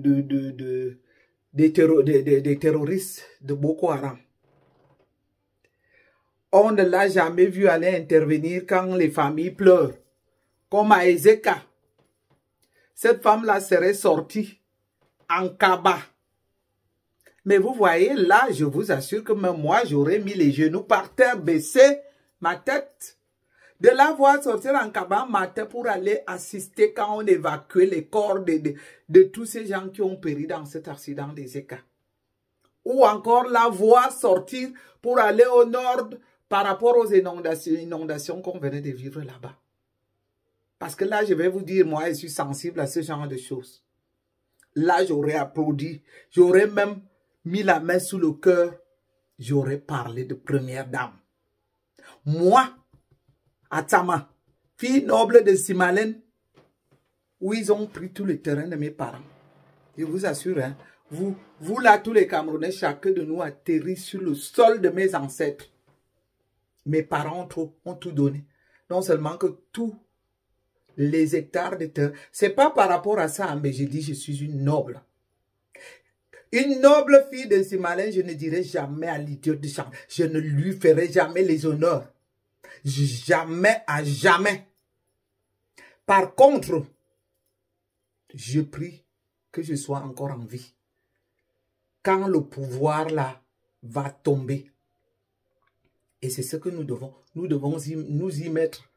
terroristes de Boko Haram. On ne l'a jamais vu aller intervenir quand les familles pleurent, comme à Ezeka. Cette femme-là serait sortie en cabas. Mais vous voyez, là, je vous assure que même moi, j'aurais mis les genoux par terre, baissé ma tête. De la voir sortir en cabane matin pour aller assister quand on évacuait les corps de tous ces gens qui ont péri dans cet accident des Ezeka. Ou encore la voir sortir pour aller au nord par rapport aux inondations qu'on venait de vivre là-bas. Parce que là, je vais vous dire, moi, je suis sensible à ce genre de choses. Là, j'aurais applaudi. J'aurais même mis la main sous le cœur, j'aurais parlé de première dame. Moi, Atama, fille noble de Simalène, où ils ont pris tout le terrain de mes parents. Je vous assure, hein, vous là, tous les Camerounais, chacun de nous atterrit sur le sol de mes ancêtres. Mes parents ont tout donné. Non seulement que tous les hectares de terre, c'est pas par rapport à ça, mais je dis je suis une noble. Une noble fille de Simalène, je ne dirai jamais à l'idiot de Chantal. Je ne lui ferai jamais les honneurs. Jamais à jamais. Par contre, je prie que je sois encore en vie. Quand le pouvoir là va tomber. Et c'est ce que nous devons nous y mettre.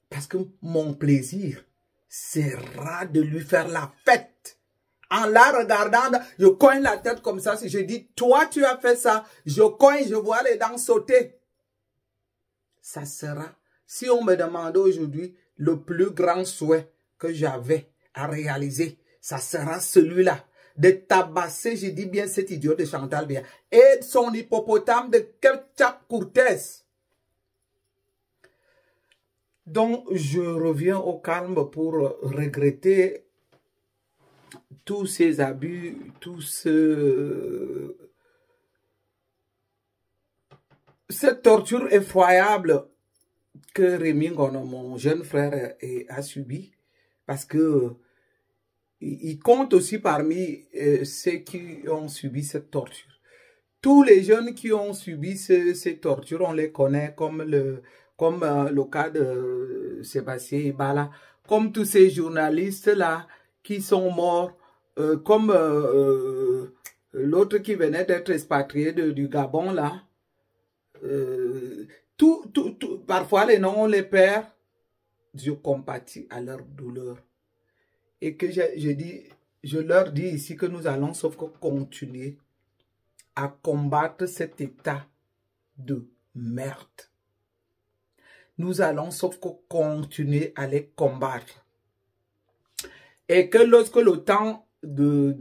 Parce que mon plaisir sera de lui faire la fête. En la regardant, je cogne la tête comme ça. Si je dis, toi, tu as fait ça, je cogne, je vois les dents sauter. Ça sera, si on me demande aujourd'hui le plus grand souhait que j'avais à réaliser, ça sera celui-là. De tabasser, je dis bien cet idiot de Chantal Biya. Et son hippopotame de Ketchup Cortez. Donc, je reviens au calme pour regretter tous ces abus, cette torture effroyable que Rémi Ngono, mon jeune frère, a subi, parce que il compte aussi parmi ceux qui ont subi cette torture. Tous les jeunes qui ont subi ces tortures, on les connaît comme le cas de Sébastien Ibala, comme tous ces journalistes-là qui sont morts, comme l'autre qui venait d'être expatrié du Gabon là. Parfois les noms on les perd. Je compatis à leur douleur. Et que je leur dis ici que nous allons sauf que continuer à combattre cet état de merde. Nous allons sauf que continuer à les combattre. Et que lorsque le temps du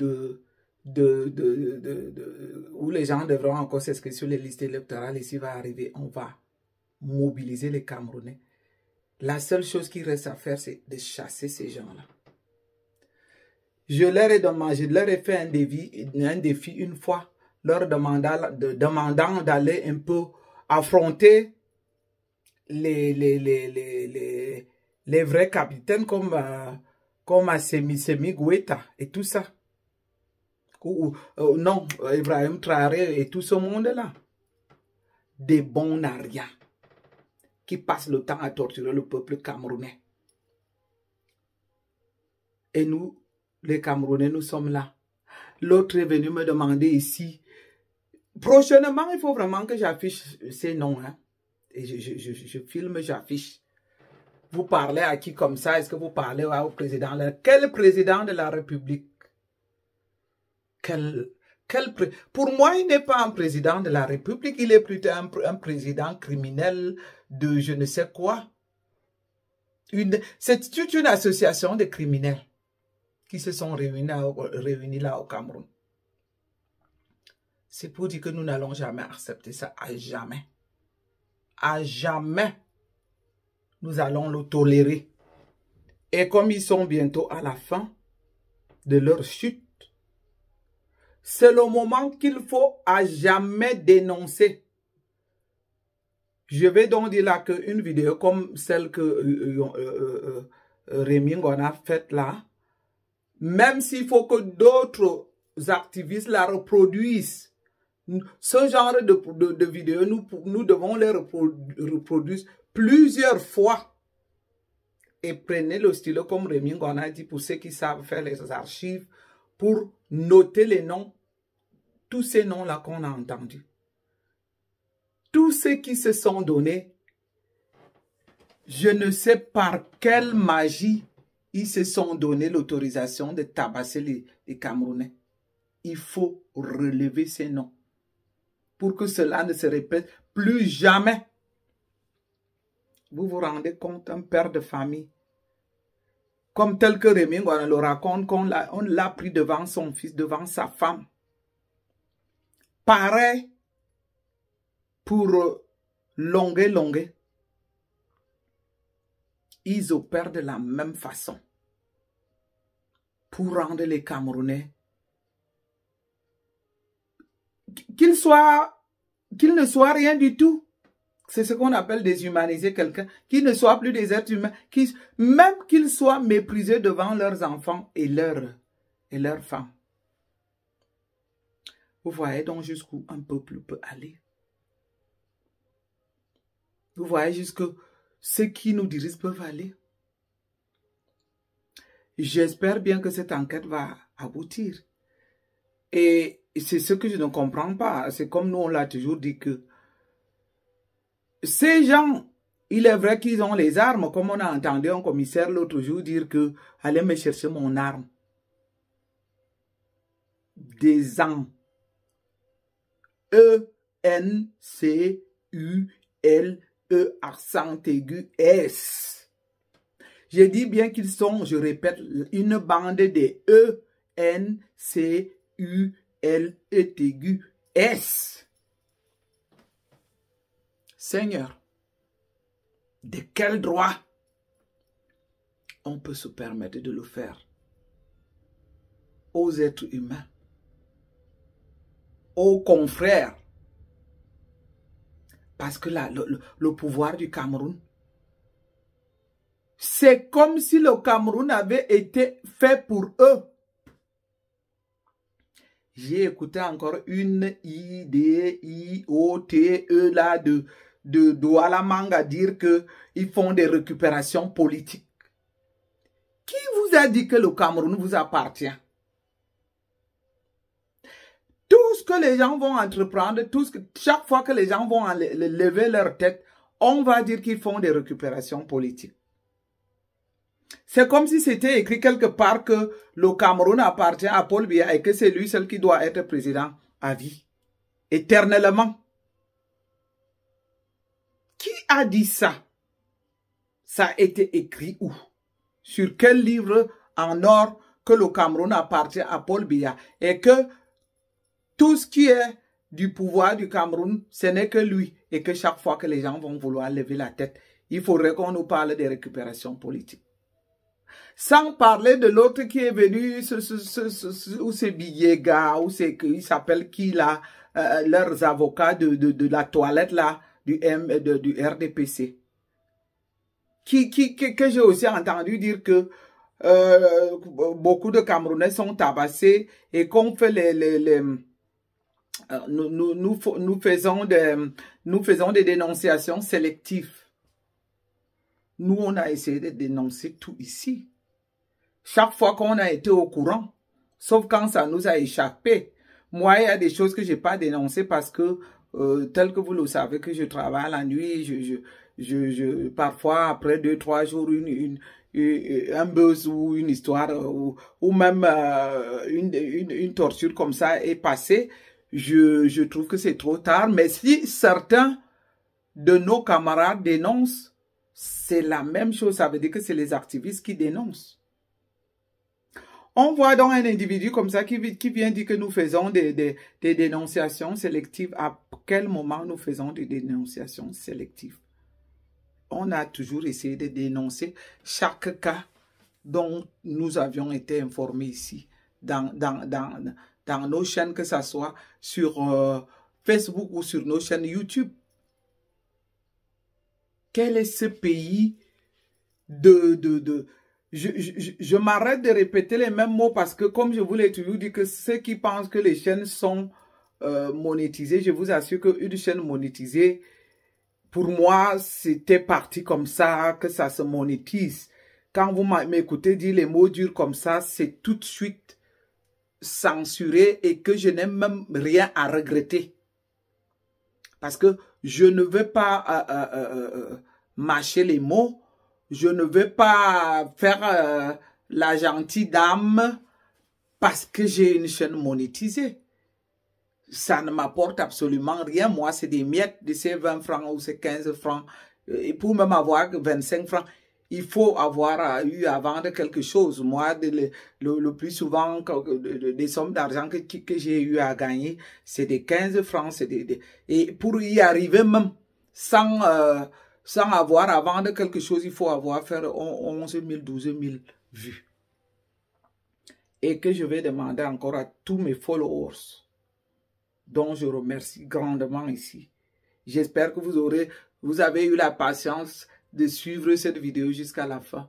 où les gens devront encore s'inscrire sur les listes électorales, ici va arriver, on va mobiliser les Camerounais. La seule chose qui reste à faire, c'est de chasser ces gens-là. Je leur ai fait un défi une fois, leur demandant d'aller un peu affronter les vrais capitaines comme Assimi Goïta et tout ça. Non, Ibrahim Traoré et tout ce monde-là. Des bons nariens qui passent le temps à torturer le peuple camerounais. Et nous, les Camerounais, nous sommes là. L'autre est venu me demander ici. Prochainement, il faut vraiment que j'affiche ces noms. Hein. Et je filme, j'affiche. Vous parlez à qui comme ça? Est-ce que vous parlez au président? Quel président de la République? Pour moi, il n'est pas un président de la République. Il est plutôt un président criminel de je ne sais quoi. C'est toute une association de criminels qui se sont réunis là au Cameroun. C'est pour dire que nous n'allons jamais accepter ça, à jamais. À jamais, nous allons le tolérer. Et comme ils sont bientôt à la fin de leur chute, c'est le moment qu'il faut à jamais dénoncer. Je vais donc dire là qu'une vidéo comme celle que Rémi Ngona a faite là, même s'il faut que d'autres activistes la reproduisent, ce genre de vidéos, nous devons les reproduire plusieurs fois. Et prenez le stylo comme Rémi Ngona a dit pour ceux qui savent faire les archives, pour noter les noms, tous ces noms-là qu'on a entendus. Tous ceux qui se sont donnés, je ne sais par quelle magie ils se sont donné l'autorisation de tabasser les Camerounais. Il faut relever ces noms pour que cela ne se répète plus jamais. Vous vous rendez compte, un père de famille, comme tel que Rémi Ngona le raconte, on l'a pris devant son fils, devant sa femme. Pareil pour Longué. Ils opèrent de la même façon pour rendre les Camerounais, qu'ils ne soient rien du tout. C'est ce qu'on appelle déshumaniser quelqu'un, qu'ils ne soient plus des êtres humains, même qu'ils soient méprisés devant leurs enfants et leurs femmes. Vous voyez donc jusqu'où un peuple peut aller. Vous voyez jusqu'où ceux qui nous dirigent peuvent aller. J'espère bien que cette enquête va aboutir. Et c'est ce que je ne comprends pas. C'est comme nous, on l'a toujours dit que ces gens, il est vrai qu'ils ont les armes, comme on a entendu un commissaire l'autre jour dire que allez me chercher mon arme. Des ans. E-N-C-U-L-E accent aigu S. Je dis bien qu'ils sont, je répète, une bande de E-N-C-U-L-E aigu S. Seigneur, de quel droit on peut se permettre de le faire aux êtres humains, aux confrères? Parce que là, le pouvoir du Cameroun, c'est comme si le Cameroun avait été fait pour eux. J'ai écouté encore une I-D-I-O-T-E là de Douala Manga dire qu'ils font des récupérations politiques. Qui vous a dit que le Cameroun vous appartient? Tout ce que les gens vont entreprendre, chaque fois que les gens vont lever leur tête, on va dire qu'ils font des récupérations politiques. C'est comme si c'était écrit quelque part que le Cameroun appartient à Paul Biya et que c'est lui seul qui doit être président à vie, éternellement. Qui a dit ça? Ça a été écrit où? Sur quel livre en or que le Cameroun appartient à Paul Biya et que tout ce qui est du pouvoir du Cameroun, ce n'est que lui. Et que chaque fois que les gens vont vouloir lever la tête, il faudrait qu'on nous parle des récupérations politiques. Sans parler de l'autre qui est venu, ou c'est Biyega, ou c'est, il s'appelle qui là, leurs avocats de la toilette là, du RDPC. Que j'ai aussi entendu dire que beaucoup de Camerounais sont tabassés et qu'on fait nous faisons des dénonciations sélectives. Nous, on a essayé de dénoncer tout ici. Chaque fois qu'on a été au courant, sauf quand ça nous a échappé. Moi, il y a des choses que je n'ai pas dénoncées parce que, tel que vous le savez, que je travaille la nuit, parfois, après 2-3 jours, un buzz ou une histoire, ou même une torture comme ça est passée. Je trouve que c'est trop tard, mais si certains de nos camarades dénoncent, c'est la même chose, ça veut dire que c'est les activistes qui dénoncent. On voit donc un individu comme ça qui vient dire que nous faisons des dénonciations sélectives. À quel moment nous faisons des dénonciations sélectives? On a toujours essayé de dénoncer chaque cas dont nous avions été informés ici, dans nos chaînes, que ce soit sur Facebook ou sur nos chaînes YouTube. Quel est ce pays je m'arrête de répéter les mêmes mots parce que, comme je vous l'ai toujours dit, que ceux qui pensent que les chaînes sont monétisées, je vous assure qu'une chaîne monétisée, pour moi, c'était parti comme ça, que ça se monétise. Quand vous m'écoutez dire les mots durs comme ça, c'est tout de suite censuré et que je n'ai même rien à regretter. Parce que je ne veux pas mâcher les mots, je ne veux pas faire la gentille dame parce que j'ai une chaîne monétisée. Ça ne m'apporte absolument rien. Moi, c'est des miettes de ces 20 francs ou ces 15 francs. Et pour même avoir 25 francs, il faut avoir eu à vendre quelque chose. Moi, le plus souvent, des sommes d'argent que j'ai eu à gagner, c'est des 15 francs. Et pour y arriver même, sans avoir à vendre quelque chose, il faut avoir fait 11 000, 12 000 vues. Et que je vais demander encore à tous mes followers, dont je remercie grandement ici. J'espère que vous avez eu la patience de suivre cette vidéo jusqu'à la fin,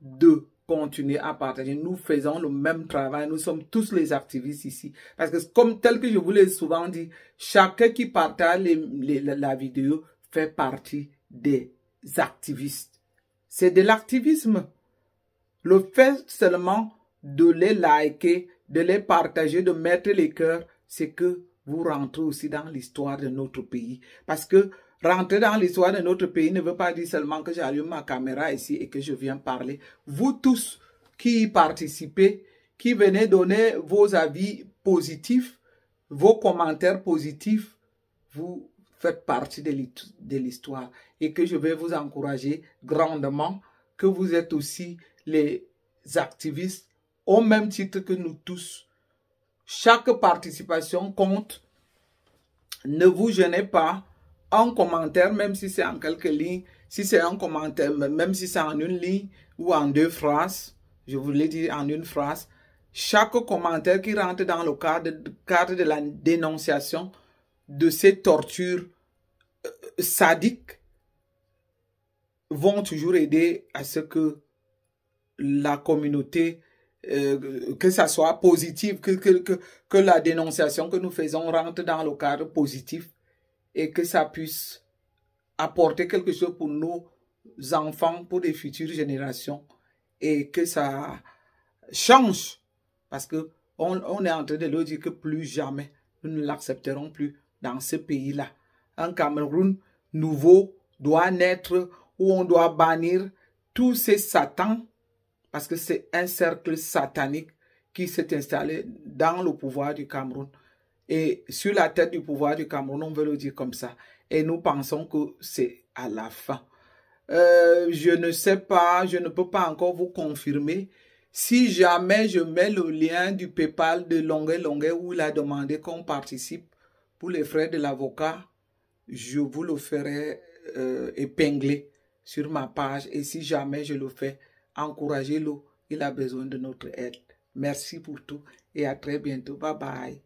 de continuer à partager. Nous faisons le même travail, nous sommes tous les activistes ici. Parce que tel que je vous l'ai souvent dit, chacun qui partage la vidéo fait partie des activistes. C'est de l'activisme. Le fait seulement de les liker, de les partager, de mettre les cœurs, c'est que vous rentrez aussi dans l'histoire de notre pays. Parce que rentrer dans l'histoire de notre pays ne veut pas dire seulement que j'allume ma caméra ici et que je viens parler. Vous tous qui y participez, qui venez donner vos avis positifs, vos commentaires positifs, vous faites partie de l'histoire. Et que je vais vous encourager grandement, que vous êtes aussi les activistes au même titre que nous tous. Chaque participation compte. Ne vous gênez pas. Un commentaire, même si c'est en quelques lignes, si c'est un commentaire, même si c'est en une ligne ou en 2 phrases, je vous l'ai dit en une phrase, chaque commentaire qui rentre dans le cadre de la dénonciation de ces tortures sadiques vont toujours aider à ce que la communauté, que ça soit positif, que la dénonciation que nous faisons rentre dans le cadre positif et que ça puisse apporter quelque chose pour nos enfants, pour les futures générations et que ça change. Parce que on est en train de leur dire que plus jamais nous ne l'accepterons plus dans ce pays-là. Un Cameroun nouveau doit naître où on doit bannir tous ces satans parce que c'est un cercle satanique qui s'est installé dans le pouvoir du Cameroun. Et sur la tête du pouvoir du Cameroun, on veut le dire comme ça. Et nous pensons que c'est à la fin. Je ne sais pas, je ne peux pas encore vous confirmer Si jamais je mets le lien du PayPal de Longuet Longuet où il a demandé qu'on participe pour les frais de l'avocat, je vous le ferai épingler sur ma page. Et si jamais je le fais, encouragez-le. Il a besoin de notre aide. Merci pour tout et à très bientôt. Bye bye.